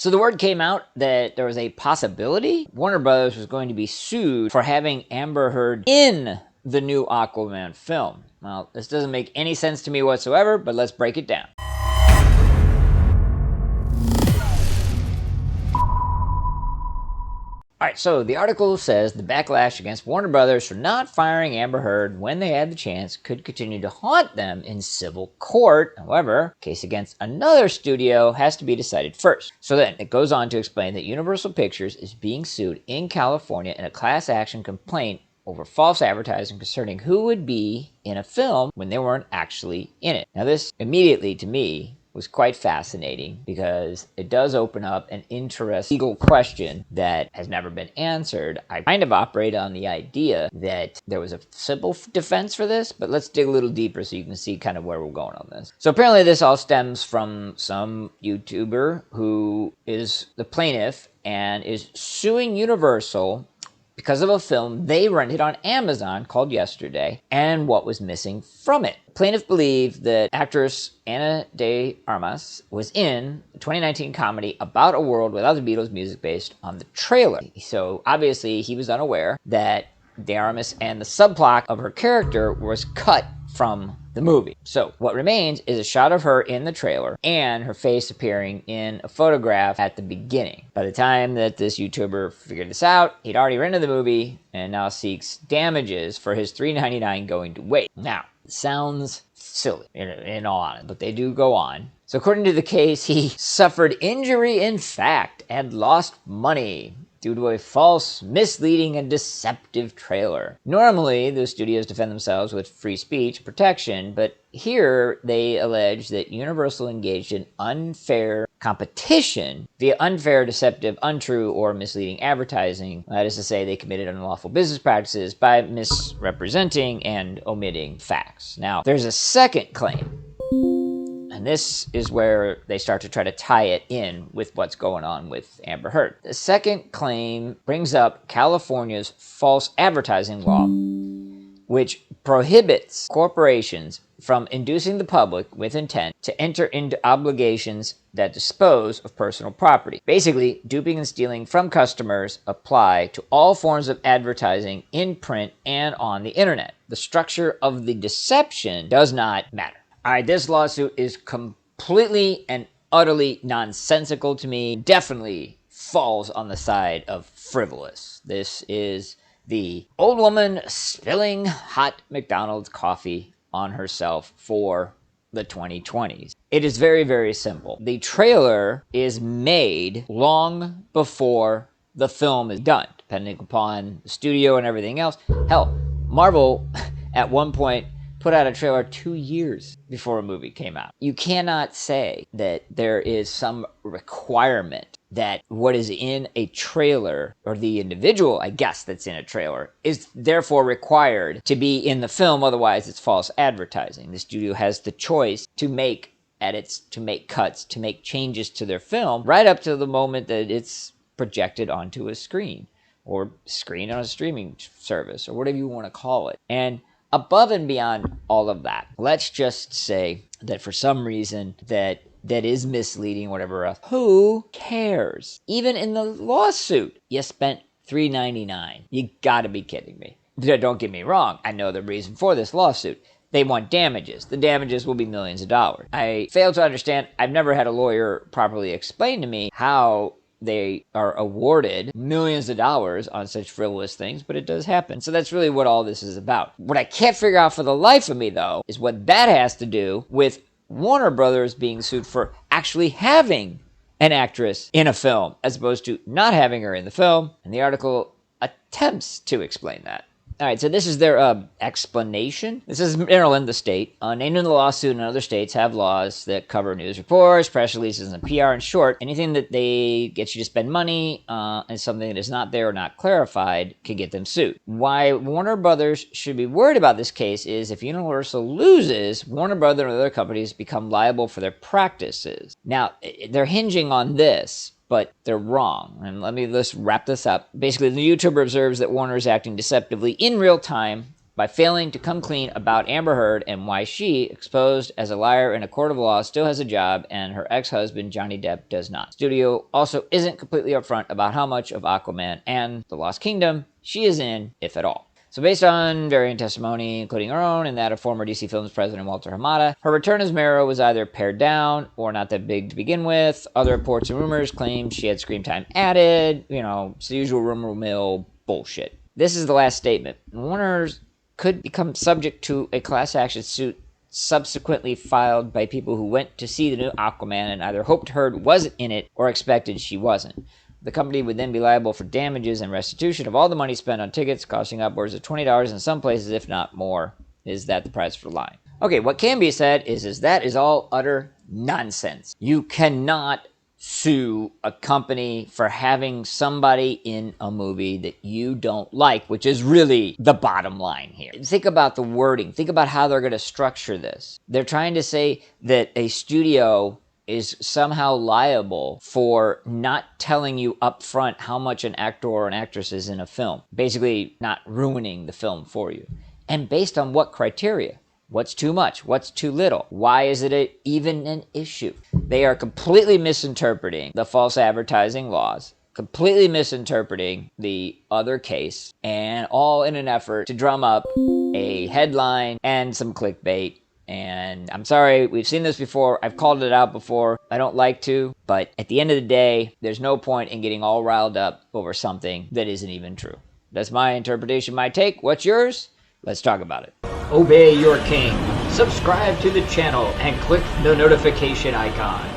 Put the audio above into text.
So the word came out that there was a possibility Warner Brothers was going to be sued for having Amber Heard in the new Aquaman film. Well, this doesn't make any sense to me whatsoever, but let's break it down. Alright, so the article says the backlash against Warner Brothers for not firing Amber Heard when they had the chance could continue to haunt them in civil court. However, case against another studio has to be decided first. So then it goes on to explain that Universal Pictures is being sued in California in a class action complaint over false advertising concerning who would be in a film when they weren't actually in it. Now this immediately, to me, was quite fascinating because it does open up an interesting legal question that has never been answered. I kind of operate on the idea that there was a simple defense for this, but let's dig a little deeper so you can see kind of where we're going on this. So apparently this all stems from some YouTuber who is the plaintiff and is suing Universal because of a film they rented on Amazon called Yesterday and what was missing from it. Plaintiff believed that actress Ana de Armas was in the 2019 comedy about a world without the Beatles music based on the trailer. So obviously he was unaware that de Armas and the subplot of her character was cut from the movie. So what remains is a shot of her in the trailer and her face appearing in a photograph at the beginning. By the time that this YouTuber figured this out, he'd already rented the movie and now seeks damages for his $3.99 going to waste. Now, it sounds silly in all honesty, but they do go on. So according to the case, he suffered injury in fact and lost money due to a false, misleading, and deceptive trailer. Normally, the studios defend themselves with free speech protection, but here they allege that Universal engaged in unfair competition via unfair, deceptive, untrue, or misleading advertising. That is to say, they committed unlawful business practices by misrepresenting and omitting facts. Now, there's a second claim. And this is where they start to try to tie it in with what's going on with Amber Heard. The second claim brings up California's false advertising law, which prohibits corporations from inducing the public with intent to enter into obligations that dispose of personal property. Basically, duping and stealing from customers apply to all forms of advertising in print and on the internet. The structure of the deception does not matter. All right, this lawsuit is completely and utterly nonsensical to me. Definitely falls on the side of frivolous. This is the old woman spilling hot McDonald's coffee on herself for the 2020s. It is very, very simple. The trailer is made long before the film is done, depending upon the studio and everything else. Hell, Marvel at one point put out a trailer 2 years before a movie came out. You cannot say that there is some requirement that what is in a trailer, or the individual, I guess, that's in a trailer, is therefore required to be in the film, otherwise it's false advertising. The studio has the choice to make edits, to make cuts, to make changes to their film, right up to the moment that it's projected onto a screen, or screen on a streaming service, or whatever you want to call it. And above and beyond all of that, let's just say that for some reason that is misleading, whatever else. Who cares? Even in the lawsuit, you spent $3.99. You gotta be kidding me. Don't get me wrong. I know the reason for this lawsuit. They want damages. The damages will be millions of dollars. I fail to understand. I've never had a lawyer properly explain to me how they are awarded millions of dollars on such frivolous things, but it does happen. So that's really what all this is about. What I can't figure out for the life of me, though, is what that has to do with Warner Brothers being sued for actually having an actress in a film, as opposed to not having her in the film. And the article attempts to explain that. All right, so this is their explanation. This is Maryland, the state. Named in the lawsuit, and other states have laws that cover news reports, press releases, and PR. In short, anything that they get you to spend money and something that is not there or not clarified can get them sued. Why Warner Brothers should be worried about this case is if Universal loses, Warner Brothers and other companies become liable for their practices. Now, they're hinging on this, but they're wrong. And let's wrap this up. Basically, the YouTuber observes that Warner is acting deceptively in real time by failing to come clean about Amber Heard and why she, exposed as a liar in a court of law, still has a job and her ex-husband Johnny Depp does not. Studio also isn't completely upfront about how much of Aquaman and the Lost Kingdom she is in, if at all. So based on variant testimony, including her own and that of former DC Films president Walter Hamada, her return as Mera was either pared down or not that big to begin with. Other reports and rumors claimed she had screen time added. It's the usual rumor mill bullshit. This is the last statement. Warner could become subject to a class action suit subsequently filed by people who went to see the new Aquaman and either hoped Heard wasn't in it or expected she wasn't. The company would then be liable for damages and restitution of all the money spent on tickets, costing upwards of $20 in some places, if not more. Is that the price for lying? Okay, what can be said is that is all utter nonsense. You cannot sue a company for having somebody in a movie that you don't like, which is really the bottom line here. Think about the wording. Think about how they're going to structure this. They're trying to say that a studio is somehow liable for not telling you up front how much an actor or an actress is in a film. Basically, not ruining the film for you. And based on what criteria? What's too much? What's too little? Why is it even an issue? They are completely misinterpreting the false advertising laws, completely misinterpreting the other case, and all in an effort to drum up a headline and some clickbait. And I'm sorry, we've seen this before. I've called it out before. I don't like to, but at the end of the day, there's no point in getting all riled up over something that isn't even true. That's my interpretation, my take. What's yours? Let's talk about it. Obey your king. Subscribe to the channel and click the notification icon.